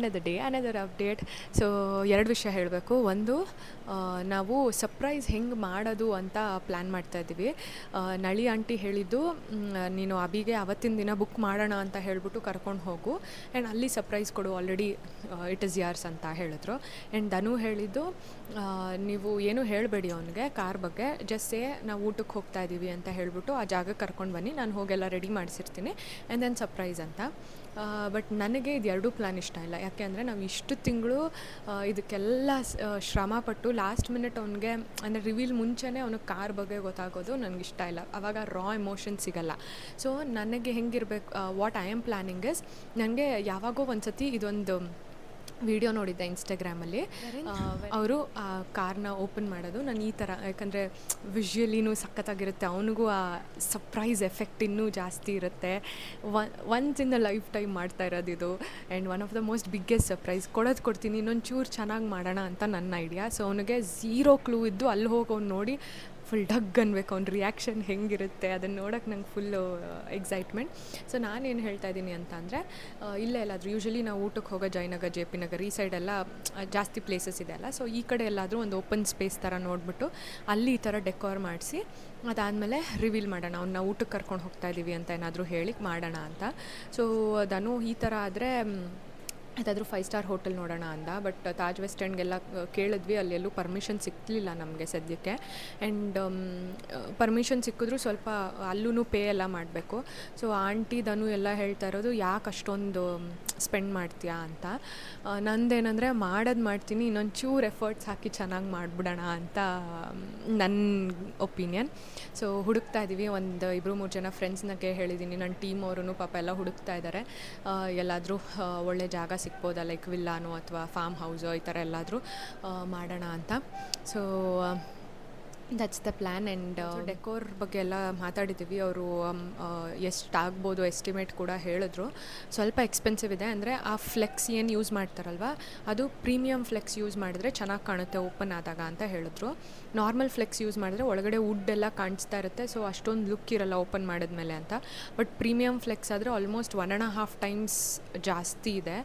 another day, another update. So ಎರಡು ವಿಷಯ ಹೇಳಬೇಕು. ಒಂದು, ನಾವು ಸರ್ಪ್ರೈಸ್ ಹೆಂಗೆ ಮಾಡೋದು ಅಂತ ಪ್ಲ್ಯಾನ್ ಮಾಡ್ತಾಯಿದ್ದೀವಿ. ನಳಿ ಆಂಟಿ ಹೇಳಿದ್ದು, ನೀನು ಅಬಿಗೆ ಅವತ್ತಿನ ದಿನ ಬುಕ್ ಮಾಡೋಣ ಅಂತ ಹೇಳಿಬಿಟ್ಟು ಕರ್ಕೊಂಡು ಹೋಗು ಆ್ಯಂಡ್ ಅಲ್ಲಿ ಸರ್ಪ್ರೈಸ್ ಕೊಡು, ಆಲ್ರೆಡಿ ಇಟ್ ಇಸ್ ಯಾರ್ಸ್ ಅಂತ ಹೇಳಿದ್ರು. ಆ್ಯಂಡ್ ಧನು ಹೇಳಿದ್ದು, ನೀವು ಏನೂ ಹೇಳಬೇಡಿ ಅವನಿಗೆ ಕಾರ್ ಬಗ್ಗೆ, ಜಸ್ಟ್ ನಾವು ಊಟಕ್ಕೆ ಹೋಗ್ತಾ ಇದ್ದೀವಿ ಅಂತ ಹೇಳಿಬಿಟ್ಟು ಆ ಜಾಗಕ್ಕೆ ಕರ್ಕೊಂಡು ಬನ್ನಿ, ನಾನು ಹೋಗೆಲ್ಲ ರೆಡಿ ಮಾಡಿಸಿರ್ತೀನಿ ಆ್ಯಂಡ್ ದೆನ್ ಸರ್ಪ್ರೈಸ್ ಅಂತ. ಬಟ್ ನನಗೆ ಇದು ಎರಡೂ ಪ್ಲ್ಯಾನ್ ಇಷ್ಟ ಇಲ್ಲ. ಯಾಕೆ ಅಂದರೆ ನಾವು ಇಷ್ಟು ತಿಂಗಳು ಇದಕ್ಕೆಲ್ಲ ಶ್ರಮಪಟ್ಟು ಲಾಸ್ಟ್ ಮಿನಿಟ್ ಅವನಿಗೆ ಅಂದರೆ ರಿವೀಲ್ ಮುಂಚೆನೇ ಅವನಿಗೆ ಕಾರ್ ಬಗ್ಗೆ ಗೊತ್ತಾಗೋದು ನನಗೆ ಇಷ್ಟ ಇಲ್ಲ. ಆವಾಗ ರಾ ಎಮೋಷನ್ ಸಿಗಲ್ಲ. ಸೊ ನನಗೆ ಹೆಂಗಿರಬೇಕು, what I am planning is, ನನಗೆ ಯಾವಾಗೋ ಒಂದು ಸತಿ ಇದೊಂದು ವಿಡಿಯೋ ನೋಡಿದ್ದೆ ಇನ್ಸ್ಟಾಗ್ರಾಮಲ್ಲಿ. ಅವರು ಆ ಕಾರ್ನ ಓಪನ್ ಮಾಡೋದು, ನಾನು ಈ ಥರ, ಯಾಕಂದರೆ ವಿಷುಯಲಿನೂ ಸಖತ್ತಾಗಿರುತ್ತೆ, ಅವನಿಗೂ ಆ ಸರ್ಪ್ರೈಸ್ ಎಫೆಕ್ಟ್ ಇನ್ನೂ ಜಾಸ್ತಿ ಇರುತ್ತೆ. Once in the life time ಮಾಡ್ತಾ ಇರೋದು ಇದು and one of the most biggest surprise. ಕೊಡ್ತೀನಿ, ಇನ್ನೊಂದು ಚೂರು ಚೆನ್ನಾಗಿ ಮಾಡೋಣ ಅಂತ ನನ್ನ ಐಡಿಯಾ. ಸೊ ಅವನಿಗೆ ಝೀರೋ ಕ್ಲೂ ಇದ್ದು ಅಲ್ಲಿ ಹೋಗಿ ಅವ್ನು ನೋಡಿ ಫುಲ್ ಡಗ್ ಅನ್ಬೇಕು, ಅವ್ನ ರಿಯಾಕ್ಷನ್ ಹೆಂಗಿರುತ್ತೆ ಅದನ್ನು ನೋಡೋಕ್ಕೆ ನಂಗೆ ಫುಲ್ಲು ಎಕ್ಸೈಟ್ಮೆಂಟ್. ಸೊ ನಾನೇನು ಹೇಳ್ತಾ ಇದ್ದೀನಿ ಅಂತ ಅಂದರೆ, ಇಲ್ಲೇ ಎಲ್ಲಾದರೂ ಯೂಶ್ವಲಿ ನಾವು ಊಟಕ್ಕೆ ಹೋಗೋ ಜಯನಗರ್, ಜೆ ಪಿ ನಗರ್ ಈ ಸೈಡೆಲ್ಲ ಜಾಸ್ತಿ ಪ್ಲೇಸಸ್ ಇದೆ ಅಲ್ಲ, ಸೊ ಈ ಕಡೆ ಎಲ್ಲಾದರೂ ಒಂದು ಓಪನ್ ಸ್ಪೇಸ್ ಥರ ನೋಡಿಬಿಟ್ಟು ಅಲ್ಲಿ ಈ ಥರ ಡೆಕೋರ್ ಮಾಡಿಸಿ ಅದಾದಮೇಲೆ ರಿವೀಲ್ ಮಾಡೋಣ, ಅವ್ನ ಊಟಕ್ಕೆ ಕರ್ಕೊಂಡು ಹೋಗ್ತಾ ಇದ್ದೀವಿ ಅಂತ ಏನಾದರೂ ಹೇಳಿ ಮಾಡೋಣ ಅಂತ. ಸೊ ಅದನ್ನು ಈ ಥರ ಆದರೆ ಯಾವುದಾದ್ರೂ 5 ಸ್ಟಾರ್ ಹೋಟೆಲ್ ನೋಡೋಣ ಅಂದ. ಬಟ್ ತಾಜ್ ವೆಸ್ಟ್ ಎಂಡ್ಗೆಲ್ಲ ಕೇಳಿದ್ವಿ, ಅಲ್ಲೆಲ್ಲೂ ಪರ್ಮಿಷನ್ ಸಿಗ್ಲಿಲ್ಲ ನಮಗೆ ಸದ್ಯಕ್ಕೆ. ಆ್ಯಂಡ್ ಪರ್ಮಿಷನ್ ಸಿಕ್ಕಿದ್ರು ಸ್ವಲ್ಪ ಅಲ್ಲೂ ಪೇ ಎಲ್ಲ ಮಾಡಬೇಕು. ಸೊ ಆಂಟಿ ಧನು ಎಲ್ಲ ಹೇಳ್ತಾ ಇರೋದು, ಯಾಕೆ ಅಷ್ಟೊಂದು ಸ್ಪೆಂಡ್ ಮಾಡ್ತೀಯಾ ಅಂತ. ನಂದೇನೆಂದರೆ, ಮಾಡ್ತೀನಿ, ಇನ್ನೊಂದು ಚೂರು ಎಫರ್ಟ್ಸ್ ಹಾಕಿ ಚೆನ್ನಾಗಿ ಮಾಡಿಬಿಡೋಣ ಅಂತ ನನ್ನ ಒಪಿನಿಯನ್. ಸೊ ಹುಡುಕ್ತಾ ಇದ್ದೀವಿ, ಒಂದು 2-3 ಜನ ಫ್ರೆಂಡ್ಸ್ನಾಗೆ ಹೇಳಿದ್ದೀನಿ, ನನ್ನ ಟೀಮ್ ಅವರು ಪಾಪ ಎಲ್ಲ ಹುಡುಕ್ತಾ ಇದ್ದಾರೆ, ಎಲ್ಲಾದರೂ ಒಳ್ಳೆ ಜಾಗ ಸಿಗ್ಬೋದಾ, ಲೈಕ್ ವಿಲ್ಲಾನೋ ಅಥವಾ ಫಾರ್ಮ್ ಹೌಸೋ ಈ ಥರ ಎಲ್ಲಾದರೂ ಮಾಡೋಣ ಅಂತ. So that's the plan. And decor ಬಗ್ಗೆ ಎಲ್ಲ ಮಾತಾಡಿದ್ದೀವಿ. ಅವರು ಎಷ್ಟಾಗ್ಬೋದು ಎಸ್ಟಿಮೇಟ್ ಕೂಡ ಹೇಳಿದ್ರು. ಸ್ವಲ್ಪ ಎಕ್ಸ್ಪೆನ್ಸಿವ್ ಇದೆ, ಅಂದರೆ ಆ ಫ್ಲೆಕ್ಸ್ ಏನು ಯೂಸ್ ಮಾಡ್ತಾರಲ್ವ, ಅದು ಪ್ರೀಮಿಯಮ್ ಫ್ಲೆಕ್ಸ್ ಯೂಸ್ ಮಾಡಿದ್ರೆ ಚೆನ್ನಾಗಿ ಕಾಣುತ್ತೆ ಓಪನ್ ಆದಾಗ ಅಂತ ಹೇಳಿದ್ರು. ನಾರ್ಮಲ್ ಫ್ಲೆಕ್ಸ್ ಯೂಸ್ ಮಾಡಿದ್ರೆ ಒಳಗಡೆ ವುಡ್ ಎಲ್ಲ ಕಾಣಿಸ್ತಾ ಇರುತ್ತೆ, ಸೊ ಅಷ್ಟೊಂದು ಲುಕ್ ಇರಲ್ಲ ಓಪನ್ ಮಾಡಿದ್ಮೇಲೆ ಅಂತ. ಬಟ್ ಪ್ರೀಮಿಯಮ್ ಫ್ಲೆಕ್ಸ್ ಆದರೆ ಆಲ್ಮೋಸ್ಟ್ 1.5 ಟೈಮ್ಸ್ ಜಾಸ್ತಿ ಇದೆ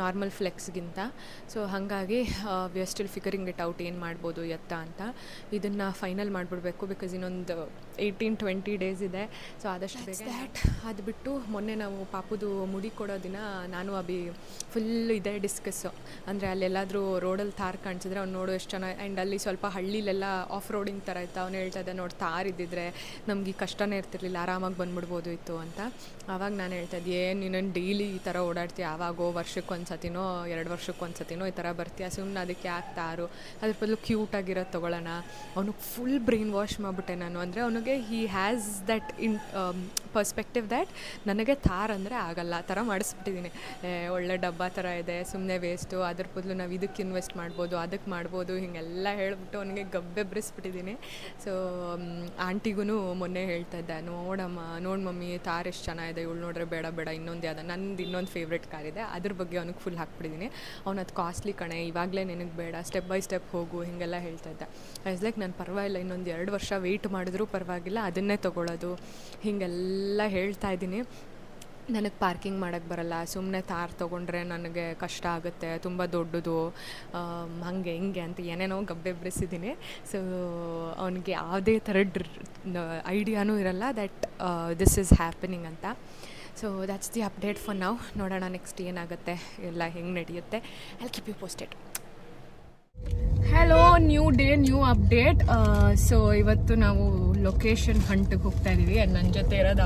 ನಾರ್ಮಲ್ ಫ್ಲೆಕ್ಸ್ಗಿಂತ. ಸೊ ಹಾಗಾಗಿ we are still figuring it out, ಏನು ಮಾಡ್ಬೋದು ಎತ್ತ ಅಂತ. ಇದನ್ನು ಫೈನಲ್ ಮಾಡಿಬಿಡ್ಬೇಕು, ಬಿಕಾಸ್ ಇನ್ನೊಂದು 18-20 ಡೇಸ್ ಇದೆ. ಸೊ ಆದಷ್ಟು ಬೇಗ ಅದು ಬಿಟ್ಟು ಮೊನ್ನೆ ನಾವು ಪಾಪುದು ಮುಡಿ ಕೊಡೋ ದಿನ ನಾನು ಅಭಿ ಫುಲ್ ಇದೆ ಡಿಸ್ಕಸ್ಸು. ಅಂದರೆ ಅಲ್ಲೆಲ್ಲಾದರೂ ರೋಡಲ್ಲಿ ತಾರ್ ಕಾಣಿಸಿದ್ರೆ ಅವ್ನು ನೋಡು ಎಷ್ಟು ಚೆನ್ನಾಗಿ. ಆ್ಯಂಡ್ ಅಲ್ಲಿ ಸ್ವಲ್ಪ ಹಳ್ಳಿಲೆಲ್ಲ ಆಫ್ ರೋಡಿಂಗ್ ಥರ ಇತ್ತು. ಅವ್ನು ಹೇಳ್ತಾ ಇದ್ದೆ, ನೋಡಿ ತಾರ್ ಇದ್ದಿದ್ರೆ ನಮ್ಗೆ ಈ ಕಷ್ಟನೇ ಇರ್ತಿರ್ಲಿಲ್ಲ, ಆರಾಮಾಗಿ ಬಂದ್ಬಿಡ್ಬೋದು ಇತ್ತು ಅಂತ. ಆವಾಗ ನಾನು ಹೇಳ್ತಾ ಇದ್ದೆ, ಏನು ನೀನು ಡೈಲಿ ಈ ಥರ ಓಡಾಡ್ತೀಯ, ಆವಾಗೋ ವರ್ಷಕ್ಕೊಂದು ಸತಿನೋ 2 ವರ್ಷಕ್ಕೊಂದು ಸತಿನೋ ಈ ಥರ ಬರ್ತೀಯ, ಸುಮ್ಮನೆ ಅದಕ್ಕೆ ಯಾಕೆ ತಾರು, ಅದ್ರ ಬದಲು ಕ್ಯೂಟಾಗಿರೋದು ತೊಗೊಳ್ಳೋಣ. ಅವನಿಗೆ ಫುಲ್ ಬ್ರೈನ್ ವಾಶ್ ಮಾಡಿಬಿಟ್ಟೆ ನಾನು. ಅಂದರೆ ಅವನಿಗೆ he has that perspective that ನನಗೆ ಥಾರ್ ಅಂದರೆ ಆಗಲ್ಲ ಆ ಥರ ಮಾಡಿಸ್ಬಿಟ್ಟಿದ್ದೀನಿ. ಒಳ್ಳೆ ಡಬ್ಬ ಥರ ಇದೆ, ಸುಮ್ಮನೆ ವೇಸ್ಟು, ಅದ್ರ ಬದಲು ನಾವು ಇದಕ್ಕೆ ಇನ್ವೆಸ್ಟ್ ಮಾಡ್ಬೋದು, ಅದಕ್ಕೆ ಮಾಡ್ಬೋದು, ಹೀಗೆಲ್ಲ ಹೇಳ್ಬಿಟ್ಟು ಅವನಿಗೆ ಗಬ್ಬೆಬ್ರಿಸ್ಬಿಟ್ಟಿದ್ದೀನಿ. ಸೊ ಆಂಟಿಗೂ ಮೊನ್ನೆ ಹೇಳ್ತಾ ಇದ್ದೆ, ನೋಡು ಮಮ್ಮಿ ಥಾರ್ ಎಷ್ಟು ಚೆನ್ನಾಗಿದೆ, ಇವಳು ನೋಡ್ರೆ ಬೇಡ ಇನ್ನೊಂದು ಯಾವ್ದು ಇನ್ನೊಂದು ಫೇವ್ರೆಟ್ ಕಾರ್ ಇದೆ, ಅದ್ರ ಬಗ್ಗೆ ಅವ್ನಿಗೆ ಫುಲ್ ಹಾಕ್ಬಿಟ್ಟಿದ್ದೀನಿ. ಅವ್ನು ಅದು ಕಾಸ್ಟ್ಲಿ ಕಣೆ, ಇವಾಗಲೇ ನಿನಗೆ ಬೇಡ, ಸ್ಟೆಪ್ ಬೈ ಸ್ಟೆಪ್ ಹೋಗು, ಹೀಗೆಲ್ಲ ಹೇಳ್ತಾ ಇದ್ದೆ. ಐಸ್ ಲೈಕ್ ನಾನು ಪರವಾಗಿಲ್ಲ, ಇನ್ನೊಂದು 2 ವರ್ಷ ವೆಯ್ಟ್ ಮಾಡಿದ್ರೂ ಪರವಾಗಿಲ್ಲ, ಅದನ್ನೇ ತೊಗೊಳ್ಳೋದು, ಹೀಗೆಲ್ಲ ಹೇಳ್ತಾ ಇದ್ದೀನಿ. ನನಗೆ ಪಾರ್ಕಿಂಗ್ ಮಾಡೋಕ್ಕೆ ಬರಲ್ಲ, ಸುಮ್ಮನೆ ತಾರ್ ತೊಗೊಂಡ್ರೆ ನನಗೆ ಕಷ್ಟ ಆಗುತ್ತೆ, ತುಂಬ ದೊಡ್ಡದು, ಹಾಗೆ ಹಿಂಗೆ ಅಂತ ಏನೇನೋ ಗಬ್ಬೆಬ್ರಿಸಿದ್ದೀನಿ. ಸೊ ಅವನಿಗೆ ಯಾವುದೇ ಥರ ಐಡಿಯಾನೂ ಇರಲ್ಲ ದ್ಯಾಟ್ ದಿಸ್ ಈಸ್ ಹ್ಯಾಪನಿಂಗ್ ಅಂತ. So that's the update for now. ನೋಡೋಣ ನೆಕ್ಸ್ಟ್ ಏನಾಗುತ್ತೆ, ಎಲ್ಲ ಹೆಂಗೆ ನಡೆಯುತ್ತೆ. I keep you posted. Hello, new day new update. So ಇವತ್ತು ನಾವು ಲೊಕೇಶನ್ ಹಂಟ್ಗೆ ಹೋಗ್ತಾ ಇದೀವಿ. ನನ್ನ ಜೊತೆ ಇರೋದು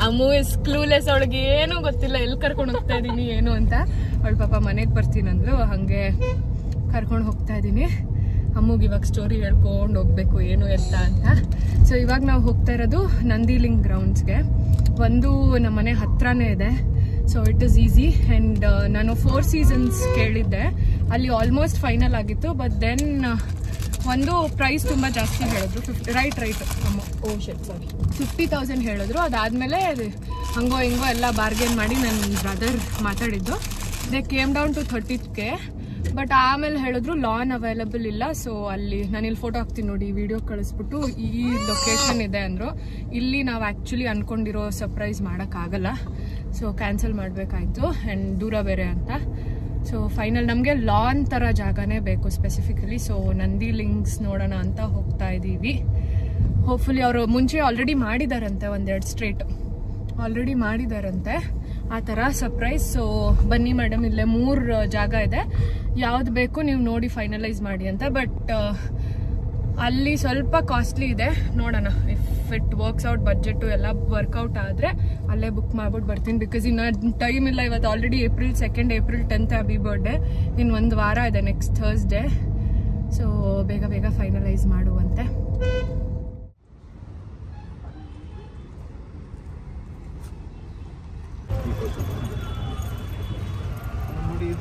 ಅಮ್ಮು ಇಸ್ ಕ್ಲೂಲೆಸ್, ಅವಳಿಗೆ ಏನೂ ಗೊತ್ತಿಲ್ಲ ಎಲ್ಲಿ ಕರ್ಕೊಂಡು ಹೋಗ್ತಾ ಇದ್ದೀನಿ ಏನು ಅಂತ. ಅವಳು ಪಾಪ ಮನೆಗೆ ಬರ್ತೀನಂದ್ಲು, ಹಾಗೆ ಕರ್ಕೊಂಡು ಹೋಗ್ತಾ ಇದ್ದೀನಿ. ಅಮ್ಮಗೆ ಇವಾಗ ಸ್ಟೋರಿ ಹೇಳ್ಕೊಂಡು ಹೋಗ್ಬೇಕು ಏನು ಎತ್ತ ಅಂತ. ಸೊ ಇವಾಗ ನಾವು ಹೋಗ್ತಾ ಇರೋದು ನಂದಿಲಿಂಗ್ ಗ್ರೌಂಡ್ಸ್ಗೆ. ಒಂದು ನಮ್ಮ ಮನೆ ಹತ್ರನೇ ಇದೆ, so it is easy. And ನಾನು 4 ಸೀಸನ್ಸ್ ಕೇಳಿದ್ದೆ, ಅಲ್ಲಿ ಆಲ್ಮೋಸ್ಟ್ ಫೈನಲ್ ಆಗಿತ್ತು. ಬಟ್ ದೆನ್ ಒಂದು ಪ್ರೈಸ್ ತುಂಬ ಜಾಸ್ತಿ ಹೇಳಿದ್ರು, ರೈಟ್ ಸಾರಿ 50,000 ಹೇಳಿದ್ರು. ಅದಾದಮೇಲೆ ಹಂಗೋ ಹಿಂಗೋ ಎಲ್ಲ ಬಾರ್ಗೇನ್ ಮಾಡಿ ನನ್ನ ಬ್ರದರ್ ಮಾತಾಡಿದ್ದು. They came down to 30K. But ಆಮೇಲೆ ಹೇಳಿದ್ರು ಲಾನ್ ಅವೈಲಬಲ್ ಇಲ್ಲ. ಸೊ ಅಲ್ಲಿ ನಾನು ಇಲ್ಲಿ ಫೋಟೋ ಹಾಕ್ತೀನಿ ನೋಡಿ, ವಿಡಿಯೋ ಕಳಿಸ್ಬಿಟ್ಟು ಈ ಲೊಕೇಶನ್ ಇದೆ ಅಂದರು. ಇಲ್ಲಿ ನಾವು ಆ್ಯಕ್ಚುಲಿ ಅನ್ಕೊಂಡಿರೋ ಸರ್ಪ್ರೈಸ್ ಮಾಡೋಕ್ಕಾಗಲ್ಲ, ಸೊ ಕ್ಯಾನ್ಸಲ್ ಮಾಡಬೇಕಾಯ್ತು. ಆ್ಯಂಡ್ ದೂರ ಬೇರೆ ಅಂತ. ಸೊ ಫೈನಲ್ ನಮಗೆ ಲಾನ್ ಥರ ಜಾಗನೇ ಬೇಕು ಸ್ಪೆಸಿಫಿಕಲಿ. ಸೊ ನಂದಿ ಲಿಂಕ್ಸ್ ನೋಡೋಣ ಅಂತ ಹೋಗ್ತಾ ಇದ್ದೀವಿ. ಹೋಪ್ಫುಲಿ ಅವರು ಮುಂಚೆ ಆಲ್ರೆಡಿ ಮಾಡಿದಾರಂತೆ, 1-2 ಸ್ಟ್ರೇಟ್ ಆಲ್ರೆಡಿ ಮಾಡಿದಾರಂತೆ ಆ ಥರ ಸರ್ಪ್ರೈಸ್. ಸೊ ಬನ್ನಿ ಮೇಡಮ್, ಇಲ್ಲೇ 3 ಜಾಗ ಇದೆ, ಯಾವ್ದು ಬೇಕು ನೀವು ನೋಡಿ ಫೈನಲೈಸ್ ಮಾಡಿ ಅಂತ. ಬಟ್ ಅಲ್ಲಿ ಸ್ವಲ್ಪ ಕಾಸ್ಟ್ಲಿ ಇದೆ, ನೋಡೋಣ if it works out, budget ಎಲ್ಲ ವರ್ಕೌಟ್ ಆದರೆ ಅಲ್ಲೇ ಬುಕ್ ಮಾಡ್ಬಿಟ್ಟು ಬರ್ತೀನಿ. ಬಿಕಾಸ್ ಇನ್ನು ಟೈಮ್ ಇಲ್ಲ. ಇವತ್ತು already April 2, April 10th Abhi birthday, ಇನ್ನು 1 ವಾರ ಇದೆ, ನೆಕ್ಸ್ಟ್ ಥರ್ಸ್ಡೇ. ಸೊ ಬೇಗ ಬೇಗ ಫೈನಲೈಸ್ ಮಾಡುವಂತೆ.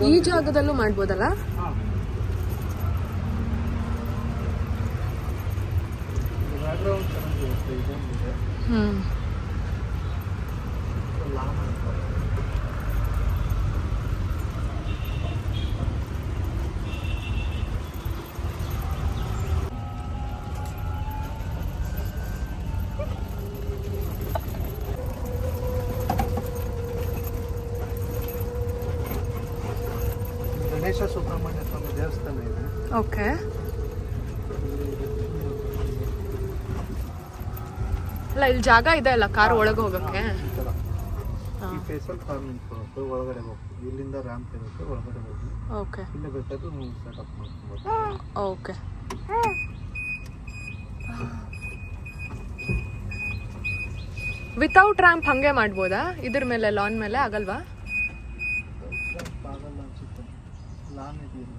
ಈ ಜಾಗದಲ್ಲೂ ಮಾಡ್ಬೋದಲ್ಲ? ಗಣೇಶ ಸುಬ್ರಹ್ಮಣ್ಯ ಸ್ವಾಮಿ ದೇವಸ್ಥಾನ ಇದೆ. ಓಕೆ. ಅಲ್ಲ ಇಲ್ಲಿ ಜಾಗ ಇದೆ ಅಲ್ಲ ಕಾರ್ ಒಳಗೆ ಹೋಗಕ್ಕೆ? ಈ ಫೇಸಲ್ಲಿ ಕಾರ್ ನಿಂತ್ಕೊಳ್ಳೋದು, ಒಳಗಡೆ ಹೋಗ್ತೀವಿ. ಇಲ್ಲಿಂದ ರ್ಯಾಂಪ್ ಇರುತ್ತೆ, ಒಳಗಡೆ ಹೋಗಿ ಓಕೆ ಇಲ್ಲೇ ಬೇಕಾದ್ರೂ ನೀವು ಸೆಟಪ್ ಮಾಡ್ಕೊಬೋದು. ಓಕೆ. ವಿತೌಟ್ ರ್ಯಾಂಪ್ ಹಂಗೆ ಮಾಡ್ಬೋದಾ? ಇದ್ರ ಮೇಲೆ ಲಾನ್ ಮೇಲೆ ಆಗಲ್ವಾ? ಆಗಲ್ಲ ಅನ್ಸುತ್ತೆ, ಲಾನ್ ಇದೆಯಲ್ಲ.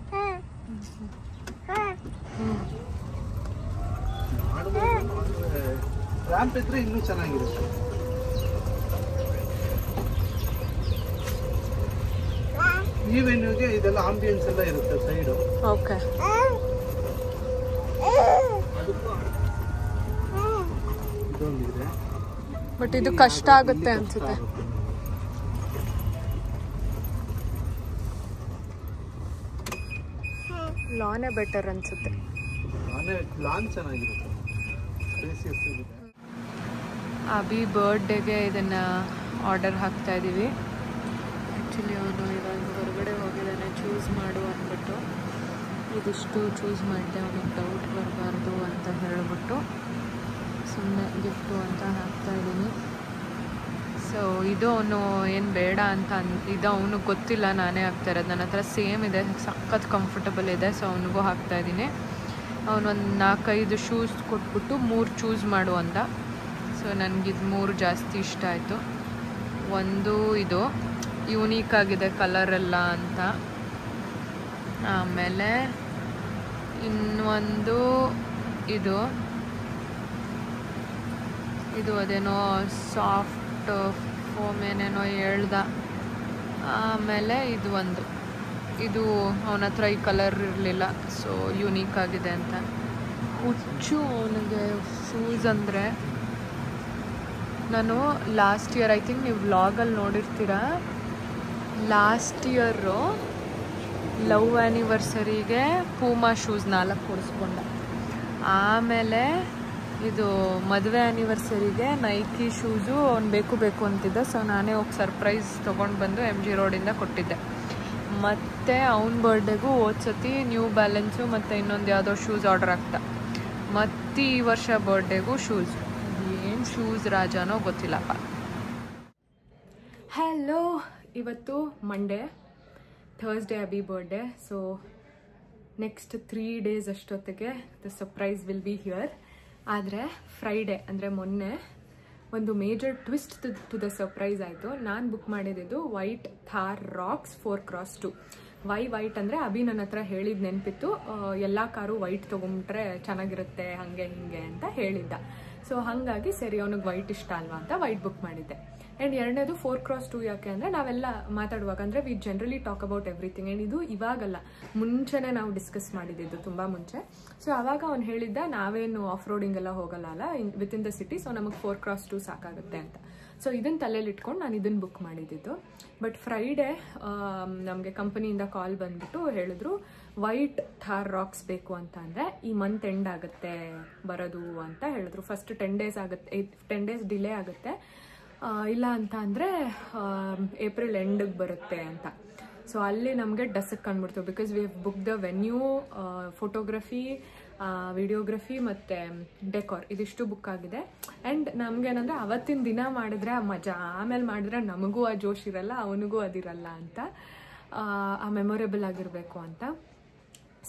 ರ್ಯಾಂಪ್ ಇದ್ರೆ ಇನ್ನೂ ಚೆನ್ನಾಗಿರುತ್ತೆ. ಈ ವೆನ್ಯೂಗೆ ಇದೆಲ್ಲ ಆಂಬಿಯನ್ಸ್ ಎಲ್ಲ ಇರುತ್ತೆ ಸೈಡು. ಓಕೆ. ಇದೊಂದಿದೆ, ಬಟ್ ಇದು ಕಷ್ಟ ಆಗುತ್ತೆ ಅನ್ಸುತ್ತೆ. ಲಾನೇ ಬೆಟರ್ ಅನ್ಸುತ್ತೆ. ಲಾನ್ ಚೆನ್ನಾಗಿರುತ್ತೆ, ಸ್ಪೇಸಿಯಸ್ ಇದೆ. ಅಭಿ ಬರ್ಡೇಗೆ ಇದನ್ನ ಆರ್ಡರ್ ಹಾಕ್ತಾ ಇದ್ದೀವಿ. ಆ್ಯಕ್ಚುಲಿ ಅವನು ಇವಾಗ ಹೊರಗಡೆ ಹೋಗಿದ್ದಾನೆ, ಚೂಸ್ ಮಾಡು ಅಂದ್ಬಿಟ್ಟು ಇದಿಷ್ಟು ಚೂಸ್ ಮಾಡಿದೆ. ಅವನಿಗೆ ಡೌಟ್ ಬರಬಾರ್ದು ಅಂತ ಹೇಳಿಬಿಟ್ಟು ಸುಮ್ಮನೆ ಗಿಫ್ಟು ಅಂತ ಹಾಕ್ತಾ ಇದ್ದೀನಿ. ಸೊ ಇದು ಅವನು ಏನು ಬೇಡ ಅಂತ ಇದು ಅವನಿಗೆ ಗೊತ್ತಿಲ್ಲ, ನಾನೇ ಹಾಕ್ತಾ ಇರೋದು. ನನ್ನ ಹತ್ರ ಸೇಮ್ ಇದೆ, ಸಖತ್ ಕಂಫರ್ಟಬಲ್ ಇದೆ. ಸೊ ಅವನಿಗೂ ಹಾಕ್ತಾ ಇದ್ದೀನಿ. ಅವನೊಂದು 4-5 ಶೂಸ್ ಕೊಟ್ಬಿಟ್ಟು 3 ಚೂಸ್ ಮಾಡು ಅಂದ. ಸೊ ನನಗಿದು 3 ಜಾಸ್ತಿ ಇಷ್ಟ ಆಯಿತು. ಒಂದು ಇದು ಯೂನೀಕ್ ಆಗಿದೆ ಕಲರೆಲ್ಲ ಅಂತ. ಆಮೇಲೆ ಇನ್ನೊಂದು ಇದು ಅದೇನೋ ಸಾಫ್ಟ್ ಫೋಮ್ ಏನೇನೋ ಹೇಳ್ದ. ಆಮೇಲೆ ಇದು ಅವನ ಹತ್ರ ಈ ಕಲರ್ ಇರಲಿಲ್ಲ, ಸೊ ಯೂನೀಕ್ ಆಗಿದೆ ಅಂತ. ಹುಚ್ಚು ಅವನಿಗೆ ಶೂಸ್ ಅಂದರೆ. ನಾನು ಲಾಸ್ಟ್ ಇಯರ್, ಐ ಥಿಂಕ್ ನೀವು ವ್ಲಾಗಲ್ಲಿ ನೋಡಿರ್ತೀರ, ಲಾಸ್ಟ್ ಇಯರು ಲವ್ ಆ್ಯನಿವರ್ಸರಿಗೆ ಪೂಮಾ ಶೂಸ್ 4 ಕೊಡಿಸ್ಕೊಂಡೆ. ಆಮೇಲೆ ಇದು ಮದುವೆ ಆ್ಯನಿವರ್ಸರಿಗೆ ನೈಕಿ ಶೂಸು ಅವ್ನು ಬೇಕು ಅಂತಿದ್ದ. ಸೊ ನಾನೇ ಹೋಗಿ ಸರ್ಪ್ರೈಸ್ ತೊಗೊಂಡು ಬಂದು MG ರೋಡಿಂದ ಕೊಟ್ಟಿದ್ದೆ. ಮತ್ತು ಅವನ ಬರ್ಡೇಗೂ ಹೋದ್ಸತಿ ನ್ಯೂ ಬ್ಯಾಲೆನ್ಸು ಮತ್ತು ಇನ್ನೊಂದು ಯಾವುದೋ ಶೂಸ್ ಆರ್ಡರ್ ಆಗ್ತಾ. ಮತ್ತು ಈ ವರ್ಷ ಬರ್ಡೇಗೂ ಶೂಸ್. ಏನು ಶೂಸ್ ರಾಜನೋ ಗೊತ್ತಿಲ್ಲಪ್ಪ. ಹಲೋ, ಇವತ್ತು Monday, Thursday Abhi birthday. So next 3 days ಅಷ್ಟೊತ್ತಿಗೆ the surprise will be here. ಆದರೆ ಫ್ರೈಡೇ ಅಂದರೆ ಮೊನ್ನೆ ಒಂದು major twist to the surprise ಆಯಿತು. ನಾನು ಬುಕ್ ಮಾಡಿದ್ದು white Thar racks 4x2. White ಅಂದರೆ ಅಭಿ ನನ್ನ ಹತ್ರ ಹೇಳಿದ್ದು ನೆನಪಿತ್ತು, ಎಲ್ಲ ಕಾರು ವೈಟ್ ತೊಗೊಂಬಿಟ್ರೆ ಚೆನ್ನಾಗಿರುತ್ತೆ ಹಾಗೆ ಹೀಗೆ ಅಂತ ಹೇಳಿದ್ದ. ಸೊ ಹಾಗಾಗಿ ಸರಿ ಅವನಿಗೆ ವೈಟ್ ಇಷ್ಟ ಅಲ್ವಾ ಅಂತ ವೈಟ್ ಬುಕ್ ಮಾಡಿದ್ದೆ. ಆ್ಯಂಡ್ ಎರಡನೇದು 4x2 ಯಾಕೆ ಅಂದರೆ ನಾವೆಲ್ಲ ಮಾತಾಡುವಾಗ ಅಂದರೆ V generally talk about everything. And ಇದು ಇವಾಗಲ್ಲ, ಮುಂಚೆನೇ ನಾವು ಡಿಸ್ಕಸ್ ಮಾಡಿದ್ದು ತುಂಬ ಮುಂಚೆ. ಸೊ ಆವಾಗ ಅವ್ನು ಹೇಳಿದ್ದ ನಾವೇನು ಆಫ್ ರೋಡಿಂಗ್ ಎಲ್ಲ ಹೋಗಲ್ಲ ಅಲ್ಲ ವಿತಿನ್ ದ ಸಿಟಿ, ಸೊ ನಮಗೆ 4x2 ಸಾಕಾಗುತ್ತೆ ಅಂತ. ಸೊ ಇದನ್ನು ತಲೆಯಲ್ಲಿ ಇಟ್ಕೊಂಡು ನಾನು ಇದನ್ನು ಬುಕ್ ಮಾಡಿದ್ದು. ಬಟ್ ಫ್ರೈಡೇ ನಮಗೆ ಕಂಪನಿಯಿಂದ ಕಾಲ್ ಬಂದ್ಬಿಟ್ಟು ಹೇಳಿದ್ರು ವೈಟ್ ಥಾರ್ ರಾಕ್ಸ್ ಬೇಕು ಅಂತ. ಅಂದರೆ ಈ ಮಂತ್ ಎಂಡ್ ಆಗುತ್ತೆ ಬರೋದು ಅಂತ ಹೇಳಿದ್ರು. ಫಸ್ಟ್ 10 days ಆಗುತ್ತೆ, 10 days ಡಿಲೇ ಆಗುತ್ತೆ, ಇಲ್ಲ ಅಂತ ಅಂದರೆ ಏಪ್ರಿಲ್ ಎಂಡಿಗೆ ಬರುತ್ತೆ ಅಂತ. ಸೊ ಅಲ್ಲಿ ನಮಗೆ ಡಸ್ಕ್ ಕಂಡುಬಿಡ್ತು. Because we have book the venue, photography, videography ಮತ್ತು ಡೆಕೋರ್ ಇದಿಷ್ಟು ಬುಕ್ ಆಗಿದೆ. ಆ್ಯಂಡ್ ನಮಗೇನಂದರೆ ಅವತ್ತಿನ ದಿನ ಮಾಡಿದ್ರೆ ಆ ಮಜಾ, ಆಮೇಲೆ ಮಾಡಿದ್ರೆ ನಮಗೂ ಆ ಜೋಶ್ ಇರಲ್ಲ, ಅವನಿಗೂ ಅದಿರಲ್ಲ ಅಂತ, ಆ ಮೆಮೊರೇಬಲ್ ಆಗಿರಬೇಕು ಅಂತ.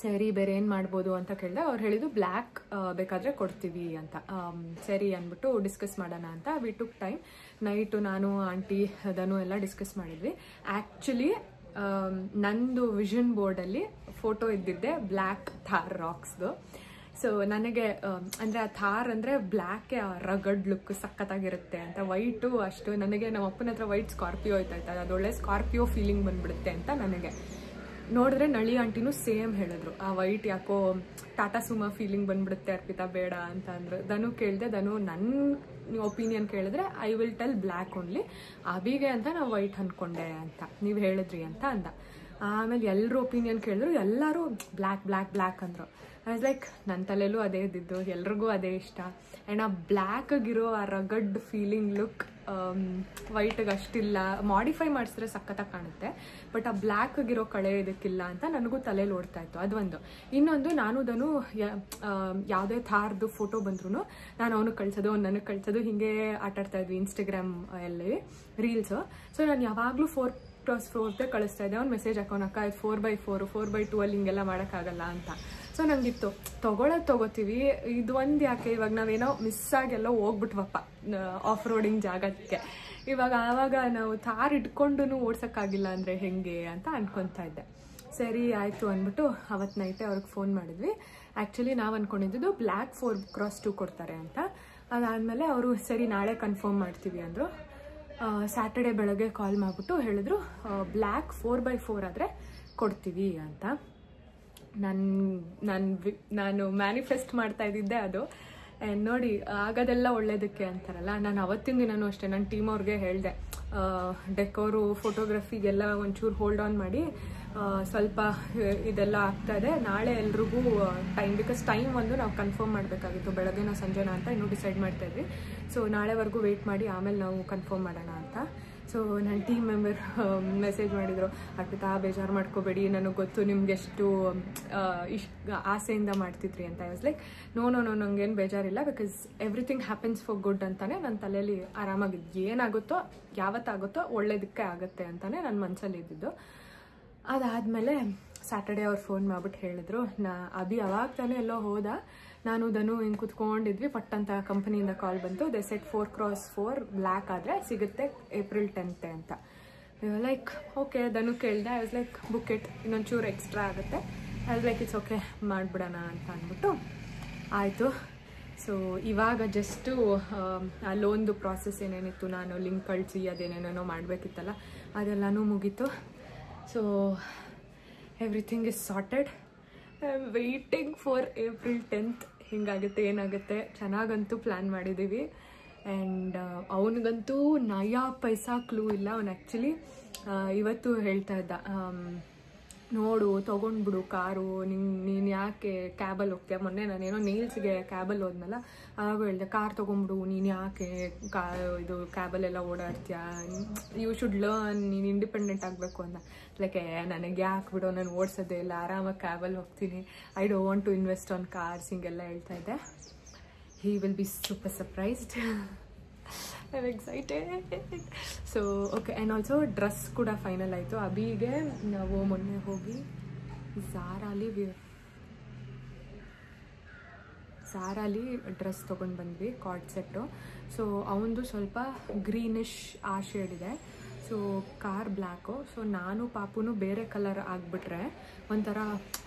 ಸರಿ ಬೇರೆ ಏನು ಮಾಡ್ಬೋದು ಅಂತ ಕೇಳಿದೆ. ಅವ್ರು ಹೇಳಿದ್ದು ಬ್ಲ್ಯಾಕ್ ಬೇಕಾದರೆ ಕೊಡ್ತೀವಿ ಅಂತ. ಸರಿ ಅಂದ್ಬಿಟ್ಟು ಡಿಸ್ಕಸ್ ಮಾಡೋಣ ಅಂತ ವಿ ಟುಕ್ ಟೈಮ್. ನೈಟು ನಾನು ಆಂಟಿ ಅದನ್ನು ಎಲ್ಲ ಡಿಸ್ಕಸ್ ಮಾಡಿದ್ವಿ. ಆ್ಯಕ್ಚುಲಿ ನಂದು ವಿಷನ್ ಬೋರ್ಡಲ್ಲಿ ಫೋಟೋ ಇದ್ದಿದ್ದೆ ಬ್ಲ್ಯಾಕ್ ಥಾರ್ ರಾಕ್ಸ್ದು. ಸೊ ನನಗೆ ಅಂದರೆ ಆ ಥಾರ್ ಅಂದರೆ ಬ್ಲ್ಯಾಕೆ ರಗಡ್ ಲುಕ್ ಸಖತ್ತಾಗಿರುತ್ತೆ ಅಂತ. ವೈಟು ಅಷ್ಟು ನನಗೆ ನಮ್ಮ ಅಪ್ಪನ ಹತ್ರ ವೈಟ್ ಸ್ಕಾರ್ಪಿಯೋ ಇತ್ತು, ಅದು ಒಳ್ಳೆ ಸ್ಕಾರ್ಪಿಯೋ ಫೀಲಿಂಗ್ ಬಂದ್ಬಿಡುತ್ತೆ ಅಂತ ನನಗೆ. ನೋಡಿದ್ರೆ ನಳಿ ಆಂಟಿನೂ ಸೇಮ್ ಹೇಳಿದ್ರು, ಆ ವೈಟ್ ಯಾಕೋ ಟಾಟಾ ಸುಮಾ ಫೀಲಿಂಗ್ ಬಂದ್ಬಿಡುತ್ತೆ ಅರ್ಪಿತಾ ಬೇಡ ಅಂತ ಅಂದರು. ಧನು ಕೇಳಿದೆ, ಧನು ನನ್ನ ಒಪಿನಿಯನ್ ಕೇಳಿದ್ರೆ I will tell black only, ಅಬಿಗೆ ಅಂತ ನಾವು ವೈಟ್ ಅಂದ್ಕೊಂಡೆ ಅಂತ ನೀವು ಹೇಳಿದ್ರಿ ಅಂತ ಅಂದ. ಆಮೇಲೆ ಎಲ್ಲರೂ ಒಪಿನಿಯನ್ ಕೇಳಿದ್ರು, ಎಲ್ಲರೂ ಬ್ಲ್ಯಾಕ್ ಬ್ಲ್ಯಾಕ್ ಬ್ಲ್ಯಾಕ್ ಅಂದರು. ಐ ವಾಸ್ ಲೈಕ್ ನನ್ನ ತಲೆಯಲ್ಲೂ ಅದೇ ಇದ್ದಿದ್ದು, ಎಲ್ರಿಗೂ ಅದೇ ಇಷ್ಟ. ಆ್ಯಂಡ್ ಆ ಬ್ಲ್ಯಾಕಿಗಿರೋ ಆ ರಗಡ್ ಫೀಲಿಂಗ್ ಲುಕ್ ವೈಟಿಗೆ ಅಷ್ಟಿಲ್ಲ, ಮಾಡಿಫೈ ಮಾಡಿಸಿದ್ರೆ ಸಖತ್ತಾಗಿ ಕಾಣುತ್ತೆ. ಬಟ್ ಆ ಬ್ಲ್ಯಾಕಿಗಿರೋ ಕಳೆ ಇದಕ್ಕಿಲ್ಲ ಅಂತ ನನಗೂ ತಲೆಯಲ್ಲಿ ಓಡ್ತಾ ಇತ್ತು. ಅದೊಂದು. ಇನ್ನೊಂದು, ನಾನು ಯಾವುದೇ ಥಾರ್ದು ಫೋಟೋ ಬಂದ್ರೂ ನಾನು ಅವನಿಗೆ ಕಳಿಸೋದು, ಅವ್ನು ನನಗೆ ಕಳಿಸೋದು, ಹೀಗೆ ಆಟಾಡ್ತಾ ಇದ್ವಿ ಇನ್ಸ್ಟಾಗ್ರಾಮ್ ಅಲ್ಲಿ ರೀಲ್ಸು. ಸೊ ನಾನು ಯಾವಾಗಲೂ 4x4 ಕಳಿಸ್ತಾ ಇದ್ದೆ. ಅವ್ನು ಮೆಸೇಜ್ ಹಾಕೋನಕ್ಕ ಇದು 4x4, 4x2 ಅಲ್ಲಿ ಹಿಂಗೆಲ್ಲ ಮಾಡೋಕ್ಕಾಗಲ್ಲ ಅಂತ. ಸೊ ನಂಗಿತ್ತು ತೊಗೋತೀವಿ, ಇದು ಒಂದು ಯಾಕೆ ಇವಾಗ ನಾವೇನೋ ಮಿಸ್ ಆಗೆಲ್ಲ ಹೋಗ್ಬಿಟ್ವಪ್ಪ ಆಫ್ ರೋಡಿಂಗ್ ಜಾಗಕ್ಕೆ, ಇವಾಗ ಆವಾಗ ನಾವು ಥಾರ್ ಇಟ್ಕೊಂಡು ಓಡ್ಸೋಕ್ಕಾಗಿಲ್ಲ ಅಂದರೆ ಹೆಂಗೆ ಅಂತ ಅನ್ಕೊತಾ ಇದ್ದೆ. ಸರಿ ಆಯಿತು ಅಂದ್ಬಿಟ್ಟು ಅವತ್ತು ನೈಟೇ ಅವ್ರಿಗೆ ಫೋನ್ ಮಾಡಿದ್ವಿ. ಆ್ಯಕ್ಚುಲಿ ನಾವು ಅಂದ್ಕೊಂಡಿದ್ದು ಬ್ಲ್ಯಾಕ್ 4x2 ಕೊಡ್ತಾರೆ ಅಂತ. ಅದಾದಮೇಲೆ ಅವರು ಸರಿ ನಾಳೆ ಕನ್ಫರ್ಮ್ ಮಾಡ್ತೀವಿ ಅಂದರು. ಸ್ಯಾಟರ್ಡೆ ಬೆಳಗ್ಗೆ ಕಾಲ್ ಮಾಡಿಬಿಟ್ಟು ಹೇಳಿದ್ರು ಬ್ಲ್ಯಾಕ್ 4x4 ಆದರೆ ಕೊಡ್ತೀವಿ ಅಂತ. ನಾನು ಮ್ಯಾನಿಫೆಸ್ಟ್ ಮಾಡ್ತಾ ಇದ್ದಿದ್ದೆ ಅದು. ಆ್ಯಂಡ್ ನೋಡಿ ಆಗೋದೆಲ್ಲ ಒಳ್ಳೇದಕ್ಕೆ ಅಂತಾರಲ್ಲ. ನಾನು ಅವತ್ತಿನ ದಿನವೂ ಅಷ್ಟೇ ನನ್ನ ಟೀಮ್ ಅವ್ರಿಗೆ ಹೇಳಿದೆ, ಡೆಕೋರು ಫೋಟೋಗ್ರಫಿಗೆಲ್ಲ ಒಂಚೂರು ಹೋಲ್ಡ್ ಆನ್ ಮಾಡಿ, ಸ್ವಲ್ಪ ಇದೆಲ್ಲ ಆಗ್ತಾಯಿದೆ, ನಾಳೆ ಎಲ್ರಿಗೂ ಟೈಮ್, ಬಿಕಾಸ್ ಟೈಮ್ ಒಂದು ನಾವು ಕನ್ಫರ್ಮ್ ಮಾಡಬೇಕಾಗಿತ್ತು, ಬೆಳಗ್ಗೆನ ಸಂಜೆನ ಅಂತ ಇನ್ನೂ ಡಿಸೈಡ್ ಮಾಡ್ತಾಯಿದ್ವಿ. ಸೊ ನಾಳೆವರೆಗೂ ವೆಯ್ಟ್ ಮಾಡಿ ಆಮೇಲೆ ನಾವು ಕನ್ಫರ್ಮ್ ಮಾಡೋಣ ಅಂತ. ಸೊ ನನ್ನ ಟೀಮ್ ಮೆಂಬರ್ ಮೆಸೇಜ್ ಮಾಡಿದರು, ಅರ್ಪಿತಾ ಬೇಜಾರು ಮಾಡ್ಕೋಬೇಡಿ, ನನಗೆ ಗೊತ್ತು ನಿಮ್ಗೆ ಎಷ್ಟು ಆಸೆಯಿಂದ ಮಾಡ್ತಿದ್ರಿ ಅಂತ. ಐ ವಾಸ್ ಲೈಕ್ ನೋ ನಂಗೇನು ಬೇಜಾರಿಲ್ಲ, because everything happens for good ಅಂತಾನೆ ನನ್ನ ತಲೆಯಲ್ಲಿ ಆರಾಮಾಗಿದ್ದು, ಏನಾಗುತ್ತೋ ಯಾವತ್ತಾಗುತ್ತೋ ಒಳ್ಳೇದಕ್ಕೆ ಆಗುತ್ತೆ ಅಂತಾನೆ ನನ್ನ ಮನಸ್ಸಲ್ಲಿ ಇದ್ದಿದ್ದು. ಅದಾದಮೇಲೆ ಸ್ಯಾಟರ್ಡೆ ಅವ್ರು ಫೋನ್ ಮಾಡಿಬಿಟ್ಟು ಹೇಳಿದ್ರು, ಅಭಿ ಅವಾಗ ತಾನೇ ಎಲ್ಲೋ ಹೋದ, ನಾನು ಧನು ಹಿಂಗೆ ಕುತ್ಕೊಂಡಿದ್ವಿ, ಪಟ್ಟಂತ ಕಂಪನಿಯಿಂದ ಕಾಲ್ ಬಂತು, ದೆ ಸೆಟ್ 4x4 ಬ್ಲ್ಯಾಕ್ ಆದರೆ ಸಿಗುತ್ತೆ ಏಪ್ರಿಲ್ 10th ಅಂತ. ಲೈಕ್ ಓಕೆ, ಧನು ಕೇಳಿದೆ. I was like book it, ಇನ್ನೊಂಚೂರು ಎಕ್ಸ್ಟ್ರಾ ಆಗುತ್ತೆ. I was like it's okay ಮಾಡಿಬಿಡೋಣ ಅಂತ ಅಂದ್ಬಿಟ್ಟು ಆಯಿತು. ಸೊ ಇವಾಗ ಜಸ್ಟು ಆ ಲೋನ್ದು ಪ್ರಾಸೆಸ್ ಏನೇನಿತ್ತು, ನಾನು ಲಿಂಕ್ ಕಳಿಸಿ ಅದೇನೇನೋ ಮಾಡಬೇಕಿತ್ತಲ್ಲ ಅದೆಲ್ಲನೂ ಮುಗೀತು. So everything is sorted. I am waiting for April 10th. ಹಿಂಗಾಗುತ್ತೆ ಏನಾಗುತ್ತೆ. ಚೆನ್ನಾಗಂತೂ ಪ್ಲ್ಯಾನ್ ಮಾಡಿದ್ದೀವಿ. ಆ್ಯಂಡ್ ಅವನಿಗಂತೂ ನಯಾ ಪೈಸಾ ಕ್ಲೂ ಇಲ್ಲ. ಅವನು ಆ್ಯಕ್ಚುಲಿ ಇವತ್ತು ಹೇಳ್ತಾ ಇದ್ದ, ನೋಡು ತೊಗೊಂಡ್ಬಿಡು ಕಾರು, ನೀನು ಯಾಕೆ ಕ್ಯಾಬಲ್ಲಿ ಹೋಗ್ತೀಯ. ಮೊನ್ನೆ ನಾನೇನೋ ನೀಲ್ಸ್ಗೆ ಕ್ಯಾಬಲ್ಲಿ ಹೋದ್ನಲ್ಲ, ಆವಾಗ ಹೇಳಿದೆ ಕಾರ್ ತೊಗೊಂಡ್ಬಿಡು, ನೀನು ಯಾಕೆ ಇದು ಕ್ಯಾಬಲ್ಲೆಲ್ಲ ಓಡಾಡ್ತೀಯ, ಯು ಶುಡ್ ಲರ್ನ್, ನೀನು ಇಂಡಿಪೆಂಡೆಂಟ್ ಆಗಬೇಕು ಅಂತ. ಲೈಕ್ ನನಗೆ ಯಾಕೆ ಬಿಡೋ, ನಾನು ಓಡಿಸೋದೇ ಇಲ್ಲ, ಆರಾಮಾಗಿ ಕ್ಯಾಬಲ್ಲಿ ಹೋಗ್ತೀನಿ, I don't want to invest on cars, ಹಿಂಗೆಲ್ಲ ಹೇಳ್ತಾ ಇದ್ದೆ. He will be super surprised. I am excited. So okay. And also dress ಕೂಡ ಫೈನಲ್ ಆಯಿತು. ಅಬಿಗೆ ನಾವು ಮೊನ್ನೆ ಹೋಗಿ ಝಾರಾಲಿ ಡ್ರೆಸ್ ತೊಗೊಂಡು ಬಂದ್ವಿ, ಕಾರ್ಡ್ ಸೆಟ್ಟು. ಸೊ ಅವನದು ಸ್ವಲ್ಪ ಗ್ರೀನಿಶ್ ಆ ಶೇಡ್ ಇದೆ. So so car black. So ನಾನು ಪಾಪುನು ಬೇರೆ ಕಲರ್ ಆಗಿಬಿಟ್ರೆ ಒಂಥರ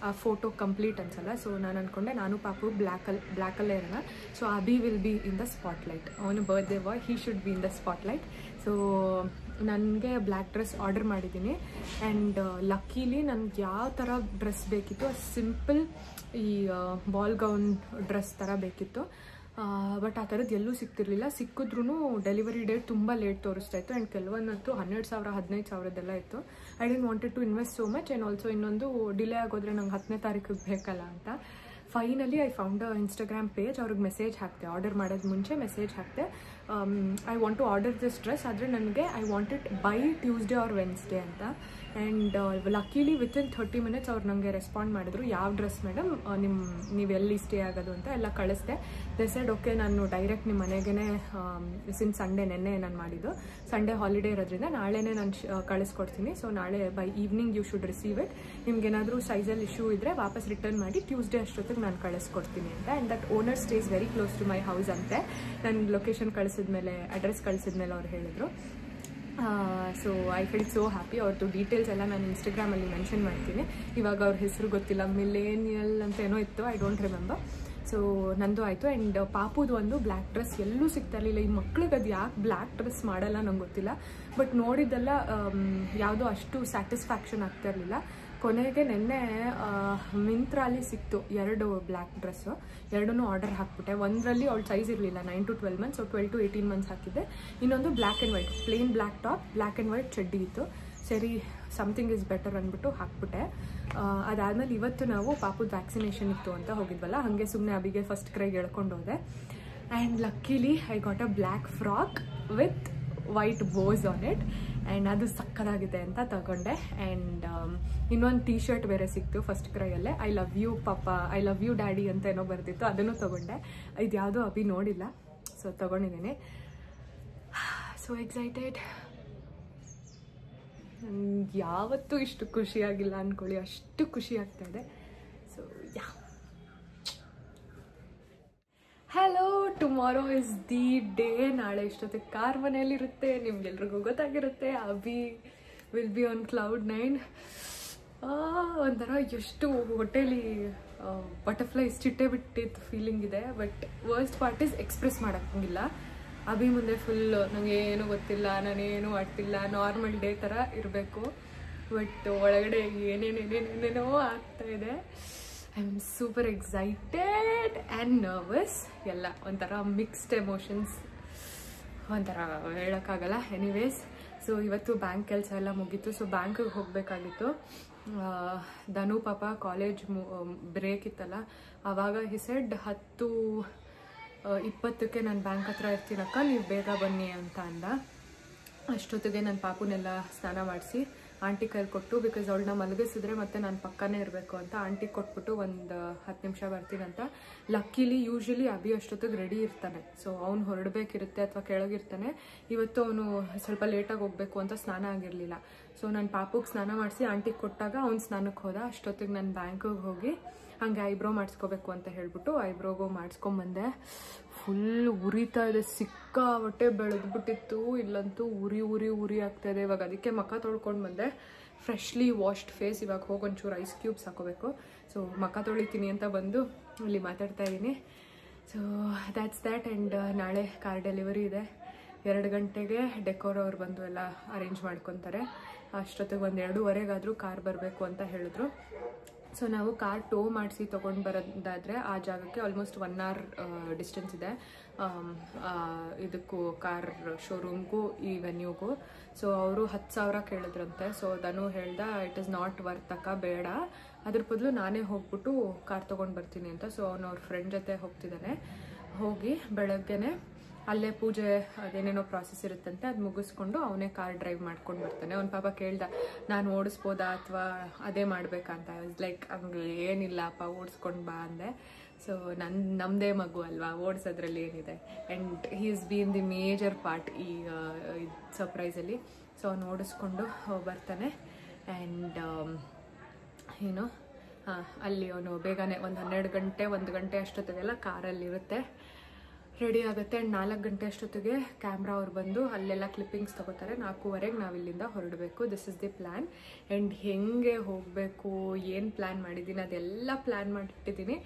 ಆ ಫೋಟೋ ಕಂಪ್ಲೀಟ್ ಅನ್ಸಲ್ಲ. ಸೊ ನಾನು ಅಂದ್ಕೊಂಡೆ ನಾನು ಪಾಪು ಬ್ಲ್ಯಾಕಲ್ಲೇ ಇರೋಣ. So Abhi will be in the spotlight. ಅವನು birthday boy, he should be in the spotlight. So ನನಗೆ ಬ್ಲ್ಯಾಕ್ ಡ್ರೆಸ್ ಆರ್ಡರ್ ಮಾಡಿದ್ದೀನಿ. ಆ್ಯಂಡ್ ಲಕ್ಕೀಲಿ ನನಗೆ ಯಾವ ಥರ ಡ್ರೆಸ್ ಬೇಕಿತ್ತು, ಸಿಂಪಲ್ ಈ ಬಾಲ್ ಗೌನ್ ಡ್ರೆಸ್ ಥರ ಬೇಕಿತ್ತು. ಬಟ್ ಆ ಥರದ್ದು ಎಲ್ಲೂ ಸಿಗ್ತಿರ್ಲಿಲ್ಲ. ಸಿಕ್ಕಿದ್ರೂ ಡೆಲಿವರಿ ಡೇಟ್ ತುಂಬ ಲೇಟ್ ತೋರಿಸ್ತಾ ಇತ್ತು. ಆ್ಯಂಡ್ ಕೆಲವೊಂದಂತೂ 12,000 15,000 ಇತ್ತು. I didn't wanted to invest so much. And also ಇನ್ನೊಂದು ಡಿಲೇ ಆಗೋದ್ರೆ ನಂಗೆ 10ನೇ ತಾರೀಕಿಗೆ ಬೇಕಲ್ಲ ಅಂತ. Finally I found Instagram page. ಅವ್ರಿಗೆ ಮೆಸೇಜ್ ಹಾಕ್ತೆ, ಆರ್ಡರ್ ಮಾಡೋದು ಮುಂಚೆ ಮೆಸೇಜ್ ಹಾಕ್ತೆ, I want to order this dress, ಆದರೆ ನನಗೆ I want it by Tuesday or Wednesday ಅಂತ. ಆ್ಯಂಡ್ ಲಕ್ಕೀಲಿ ವಿತಿನ್ 30 minutes ಅವ್ರು ನನಗೆ ರೆಸ್ಪಾಂಡ್ ಮಾಡಿದ್ರು, ಯಾವ ಡ್ರೆಸ್ ಮೇಡಮ್, ನೀವು ಎಲ್ಲಿ ಸ್ಟೇ ಆಗೋದು ಅಂತ ಎಲ್ಲ ಕಳಿಸ್ದೆ. ದೇ ಸೆಡ್ ಓಕೆ, ನಾನು ಡೈರೆಕ್ಟ್ ನಿಮ್ಮ ಮನೆಗೇ ಸಿನ್ಸ್ ಸಂಡೇ ನೆನ್ನೆ ನಾನು ಮಾಡಿದ್ದು, ಸಂಡೇ ಹಾಲಿಡೇ ಇರೋದ್ರಿಂದ ನಾಳೆನೇ ನಾನು ಕಳಿಸ್ಕೊಡ್ತೀನಿ. ಸೊ ನಾಳೆ by evening you should receive it. ನಿಮ್ಗೇನಾದರೂ ಸೈಜಲ್ಲಿ ಇಶ್ಯೂ ಇದ್ದರೆ ವಾಪಸ್ ರಿಟರ್ನ್ ಮಾಡಿ ಟ್ಯೂಸ್ಡೇ ಅಷ್ಟೊತ್ತಿಗೆ ನಾನು ಕಳಿಸ್ಕೊಡ್ತೀನಿ ಅಂತ. And that owner stays very close to my house ಅಂತೆ. ನಾನು ಲೊಕೇಶನ್ ಕಳಿಸಿದ್ಮೇಲೆ, ಅಡ್ರೆಸ್ ಕಳಿಸಿದ್ಮೇಲೆ ಅವ್ರು ಹೇಳಿದ್ರು. So I feel so happy. ಅವ್ರದ್ದು ಡೀಟೇಲ್ಸ್ ಎಲ್ಲ ನಾನು ಇನ್ಸ್ಟಾಗ್ರಾಮಲ್ಲಿ ಮೆನ್ಷನ್ ಮಾಡ್ತೀನಿ. ಇವಾಗ ಅವ್ರ ಹೆಸರು ಗೊತ್ತಿಲ್ಲ, ಮಿಲೇನಿಯಲ್ ಅಂತ ಏನೋ ಇತ್ತು, ಐ ಡೋಂಟ್ ರಿಮೆಂಬರ್. ಸೊ ನಂದು ಆಯಿತು. ಆ್ಯಂಡ್ ಪಾಪುದು ಒಂದು ಬ್ಲ್ಯಾಕ್ ಡ್ರೆಸ್ ಎಲ್ಲೂ ಸಿಗ್ತಾ ಇರಲಿಲ್ಲ. ಈ ಮಕ್ಳಿಗೆ ಅದು ಯಾಕೆ ಬ್ಲ್ಯಾಕ್ ಡ್ರೆಸ್ ಮಾಡಲ್ಲ ನಂಗೆ ಗೊತ್ತಿಲ್ಲ. ಬಟ್ ನೋಡಿದ್ದೆಲ್ಲ ಯಾವುದೋ ಅಷ್ಟು ಸ್ಯಾಟಿಸ್ಫ್ಯಾಕ್ಷನ್ ಆಗ್ತಾ ಇರಲಿಲ್ಲ. ಕೊನೆಗೆ ನೆನ್ನೆ ಮಿಂತ್ರಾಲಿ ಸಿಕ್ತು 2 ಬ್ಲ್ಯಾಕ್ ಡ್ರೆಸ್ಸು. 2 ಆರ್ಡರ್ ಹಾಕ್ಬಿಟ್ಟೆ. ಒಂದರಲ್ಲಿ ಅವಳು ಸೈಜ್ ಇರಲಿಲ್ಲ, 9 to 12 months, so 12 to 18 months ಹಾಕಿದ್ದೆ. ಇನ್ನೊಂದು black and white, plain black top, black and white ಚಡ್ಡಿ ಇತ್ತು. ಸರಿ, ಸಮಥಿಂಗ್ ಇಸ್ ಬೆಟರ್ ಅಂದ್ಬಿಟ್ಟು ಹಾಕ್ಬಿಟ್ಟೆ. ಅದಾದಮೇಲೆ ಇವತ್ತು ನಾವು ಪಾಪುದ ವ್ಯಾಕ್ಸಿನೇಷನ್ ಇತ್ತು ಅಂತ ಹೋಗಿದ್ವಲ್ಲ, ಹಾಗೆ ಸುಮ್ಮನೆ ಅಬಿಗೆ ಫಸ್ಟ್ ಕ್ರೈಗೆ ಎಳ್ಕೊಂಡು ಹೋದೆ. And luckily I got a black frock with white bows on it. And ಅದು ಸಕ್ಕದಾಗಿದೆ ಅಂತ ತಗೊಂಡೆ. ಆ್ಯಂಡ್ ಇನ್ನೊಂದು ಟೀ ಶರ್ಟ್ ಬೇರೆ ಸಿಕ್ತು ಫಸ್ಟ್ ಕ್ರೈಯಲ್ಲೇ, ಐ ಲವ್ ಯು ಪಾಪ, ಐ ಲವ್ ಯು ಡ್ಯಾಡಿ ಅಂತ ಏನೋ ಬರ್ದಿತ್ತು, ಅದನ್ನು ತೊಗೊಂಡೆ. ಇದು ಯಾವುದೋ ಅಭಿ ನೋಡಿಲ್ಲ, ಸೊ ತೊಗೊಂಡಿದ್ದೀನಿ. So excited. ನನಗೆ ಯಾವತ್ತೂ ಇಷ್ಟು ಖುಷಿಯಾಗಿಲ್ಲ ಅಂದ್ಕೊಳ್ಳಿ, ಅಷ್ಟು ಖುಷಿ ಆಗ್ತಾ ಇದೆ. So yeah, hello, tomorrow is the day. ನಾಳೆ ಇಷ್ಟೊತ್ತಿಗೆ ಕಾರ್ ಮನೆಯಲ್ಲಿರುತ್ತೆ, ನಿಮ್ಗೆಲ್ರಿಗೂ ಗೊತ್ತಾಗಿರುತ್ತೆ. Abhi will be on cloud 9. ಒಂಥರ ಎಷ್ಟು ಹೊಟ್ಟೆಲಿ ಬಟರ್ಫ್ಲೈಸ್ ಚಿಟ್ಟೆ ಬಿಟ್ಟಿದ್ದು ಫೀಲಿಂಗ್ ಇದೆ. But worst part is express ಮಾಡೋಕ್ಕಿಲ್ಲ. ಅಭಿ ಮುಂದೆ ಫುಲ್ ನನಗೆ ಏನೂ ಗೊತ್ತಿಲ್ಲ, ನಾನೇನು ಆಡ್ತಿಲ್ಲ, ನಾರ್ಮಲ್ ಡೇ ಥರ ಇರಬೇಕು. ಬಟ್ ಒಳಗಡೆ ಏನೇನೇನೇನೇನೋ ಆಗ್ತಾಯಿದೆ. I am super excited and nervous. ಎಲ್ಲ ಒಂಥರ ಮಿಕ್ಸ್ಡ್ ಎಮೋಷನ್ಸ್, ಒಂಥರ ಹೇಳೋಕ್ಕಾಗಲ್ಲ. ಎನಿವೇಸ್, ಸೊ ಇವತ್ತು ಬ್ಯಾಂಕ್ ಕೆಲಸ ಎಲ್ಲ ಮುಗೀತು. ಸೊ ಬ್ಯಾಂಕಿಗೆ ಹೋಗಬೇಕಾಗಿತ್ತು. ಧನು ಪಾಪ ಕಾಲೇಜ್ ಬ್ರೇಕ್ ಇತ್ತಲ್ಲ, ಆವಾಗ ಹಿ ಸೆಡ್ 10:20 ನಾನು ಬ್ಯಾಂಕ್ ಹತ್ರ ಇರ್ತೀನಕ್ಕ, ನೀವು ಬೇಗ ಬನ್ನಿ ಅಂತ ಅಂದ. ಅಷ್ಟೊತ್ತಿಗೆ ನನ್ನ ಪಾಪುನೆಲ್ಲ ಸ್ನಾನ ಮಾಡಿಸಿ ಆಂಟಿ ಕೈಲಿ ಕೊಟ್ಟು, ಬಿಕಾಸ್ ಅವಳನ್ನ ಮಲಗಿಸಿದ್ರೆ ಮತ್ತೆ ನಾನು ಪಕ್ಕನೇ ಇರಬೇಕು ಅಂತ ಆಂಟಿ ಕೊಟ್ಬಿಟ್ಟು ಒಂದು 10 ನಿಮಿಷ ಬರ್ತೀನಂತ. ಲಕ್ಕಿಲಿ ಯೂಶ್ವಲಿ ಅಭಿ ಅಷ್ಟೊತ್ತಿಗೆ ರೆಡಿ ಇರ್ತಾನೆ. ಸೊ ಅವ್ನು ಹೊರಡಬೇಕಿರುತ್ತೆ ಅಥವಾ ಕೆಳಗಿರ್ತಾನೆ. ಇವತ್ತು ಅವನು ಸ್ವಲ್ಪ ಲೇಟಾಗಿ ಹೋಗಬೇಕು ಅಂತ ಸ್ನಾನ ಆಗಿರಲಿಲ್ಲ. ಸೊ ನಾನು ಪಾಪುಗೆ ಸ್ನಾನ ಮಾಡಿಸಿ ಆಂಟಿಗೆ ಕೊಟ್ಟಾಗ ಅವ್ನು ಸ್ನಾನಕ್ಕೆ ಹೋದ. ಅಷ್ಟೊತ್ತಿಗೆ ನಾನು ಬ್ಯಾಂಕಿಗೆ ಹೋಗಿ ಹಾಗೆ ಐಬ್ರೋ ಮಾಡಿಸ್ಕೋಬೇಕು ಅಂತ ಹೇಳ್ಬಿಟ್ಟು ಐಬ್ರೋಗೂ ಮಾಡಿಸ್ಕೊಂಬಂದೆ. ಫುಲ್ ಉರಿತಾ ಇದೆ, ಸಿಕ್ಕಾಬಟ್ಟೆ ಬೆಳೆದ್ಬಿಟ್ಟಿತ್ತು. ಇಲ್ಲಂತೂ ಉರಿ ಆಗ್ತಾಯಿದೆ. ಇವಾಗ ಅದಕ್ಕೆ ಮುಖ ತೊಳ್ಕೊಂಡು ಬಂದೆ, ಫ್ರೆಶ್ಲಿ ವಾಶ್ಡ್ ಫೇಸ್. ಇವಾಗ ಹೋಗಿ ಒಂಚೂರು ಐಸ್ ಕ್ಯೂಬ್ಸ್ ಹಾಕೋಬೇಕು. ಸೊ ಮುಖ ತೊಳಿತೀನಿ ಅಂತ ಬಂದು ಇಲ್ಲಿ ಮಾತಾಡ್ತಾ ಇದ್ದೀನಿ. So that's that. ಆ್ಯಂಡ್ ನಾಳೆ ಕಾರ್ ಡೆಲಿವರಿ ಇದೆ. 2 ಗಂಟೆಗೆ ಡೆಕೋರ್ ಅವ್ರು ಬಂದು ಎಲ್ಲ ಅರೇಂಜ್ ಮಾಡ್ಕೊತಾರೆ. ಅಷ್ಟೊತ್ತಿಗೆ 1-2:15 ಕಾರ್ ಬರಬೇಕು ಅಂತ ಹೇಳಿದ್ರು. ಸೊ ನಾವು ಕಾರ್ ಟೋ ಮಾಡಿಸಿ ತೊಗೊಂಡು ಬರೋದಾದರೆ ಆ ಜಾಗಕ್ಕೆ ಆಲ್ಮೋಸ್ಟ್ 1 hour ಡಿಸ್ಟೆನ್ಸ್ ಇದೆ, ಇದಕ್ಕೂ ಕಾರ್ ಶೋರೂಮ್ಗೂ ಈ ವೆನ್ಯೂಗೂ. ಸೊ ಅವರು 10,000 ಕೇಳಿದ್ರಂತೆ. ಸೊ ಧನು ಹೇಳ್ದ ಇಟ್ ಇಸ್ ನಾಟ್ ವರ್ತ್ ಅಕ್ಕ, ಬೇಡ, ಅದ್ರ ಬದಲು ನಾನೇ ಹೋಗ್ಬಿಟ್ಟು ಕಾರ್ ತೊಗೊಂಡು ಬರ್ತೀನಿ ಅಂತ. ಸೊ ಅವನು ಅವ್ರ ಫ್ರೆಂಡ್ ಜೊತೆ ಹೋಗ್ತಿದ್ದಾನೆ. ಹೋಗಿ ಬೆಳಗ್ಗೆನೆ ಅಲ್ಲೇ ಪೂಜೆ ಅದೇನೇನೋ ಪ್ರಾಸೆಸ್ ಇರುತ್ತಂತೆ, ಅದು ಮುಗಿಸ್ಕೊಂಡು ಅವನೇ ಕಾರ್ ಡ್ರೈವ್ ಮಾಡ್ಕೊಂಡು ಬರ್ತಾನೆ. ಅವ್ನ ಪಾಪ ಕೇಳ್ದ ನಾನು ಓಡಿಸ್ಬೋದಾ ಅಥವಾ ಅದೇ ಮಾಡಬೇಕಂತ. ಲೈಕ್ ಹಂಗೆ ಏನಿಲ್ಲಪ್ಪ, ಓಡಿಸ್ಕೊಂಡು ಬಾ ಅಂದೆ. ಸೊ ನಮ್ಮದೇ ಮಗು ಅಲ್ವಾ, ಓಡಿಸೋದ್ರಲ್ಲಿ ಏನಿದೆ. And he is been the major part ಈ ಸರ್ಪ್ರೈಸಲ್ಲಿ. ಸೊ ಅವ್ನು ಓಡಿಸ್ಕೊಂಡು ಬರ್ತಾನೆ. ಆ್ಯಂಡ್ ಏನು ಅಲ್ಲಿ ಅವನು ಬೇಗನೆ ಒಂದು 12 ಗಂಟೆ 1 ಗಂಟೆ ಅಷ್ಟೊತ್ತಿಗೆಲ್ಲ ಕಾರಲ್ಲಿರುತ್ತೆ. ರೆಡಿ ಆಗುತ್ತೆ. ಆ್ಯಂಡ್ 4 ಗಂಟೆ ಅಷ್ಟೊತ್ತಿಗೆ ಕ್ಯಾಮ್ರಾ ಅವ್ರು ಬಂದು ಅಲ್ಲೆಲ್ಲ ಕ್ಲಿಪ್ಪಿಂಗ್ಸ್ ತೊಗೋತಾರೆ. 4:15ಗೆ ನಾವು ಇಲ್ಲಿಂದ ಹೊರಡಬೇಕು. This is the plan. And ಹೆಂಗೆ ಹೋಗಬೇಕು, ಏನು ಪ್ಲ್ಯಾನ್ ಮಾಡಿದ್ದೀನಿ ಅದೆಲ್ಲ ಪ್ಲ್ಯಾನ್ ಮಾಡಿಟ್ಟಿದ್ದೀನಿ.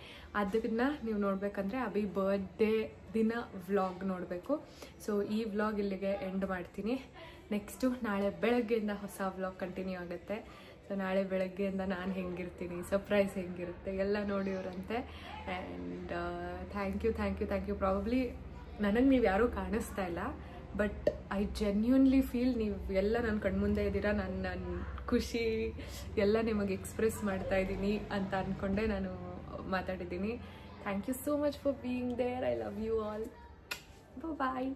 ಅದನ್ನು ನೀವು ನೋಡಬೇಕಂದ್ರೆ ಅಭಿ ಬರ್ತ್ಡೇ ದಿನ ವ್ಲಾಗ್ ನೋಡಬೇಕು. ಸೊ ಈ ವ್ಲಾಗ್ ಇಲ್ಲಿಗೆ ಎಂಡ್ ಮಾಡ್ತೀನಿ. ನೆಕ್ಸ್ಟು ನಾಳೆ ಬೆಳಗ್ಗೆಯಿಂದ ಹೊಸ ವ್ಲಾಗ್ ಕಂಟಿನ್ಯೂ ಆಗುತ್ತೆ. ಸೊ ನಾಳೆ ಬೆಳಗ್ಗೆಯಿಂದ ನಾನು ಹೆಂಗಿರ್ತೀನಿ, ಸರ್ಪ್ರೈಸ್ ಹೆಂಗಿರುತ್ತೆ ಎಲ್ಲ ನೋಡಿವ್ರಂತೆ. And thank you. ಪ್ರಾಬಬ್ಲಿ ನನಗೆ ನೀವು ಯಾರೂ ಕಾಣಿಸ್ತಾ ಇಲ್ಲ, ಬಟ್ ಐ ಜೆನ್ಯೂನ್ಲಿ ಫೀಲ್ ನೀವು ಎಲ್ಲ ನನ್ನ ಕಣ್ಮುಂದೆ ಇದ್ದೀರಾ. ನನ್ನ ಖುಷಿ ಎಲ್ಲ ನಿಮಗೆ ಎಕ್ಸ್ಪ್ರೆಸ್ ಮಾಡ್ತಾ ಇದ್ದೀನಿ ಅಂತ ಅಂದ್ಕೊಂಡೆ ನಾನು ಮಾತಾಡಿದ್ದೀನಿ. Thank you so much for being there. I love you all. Bye.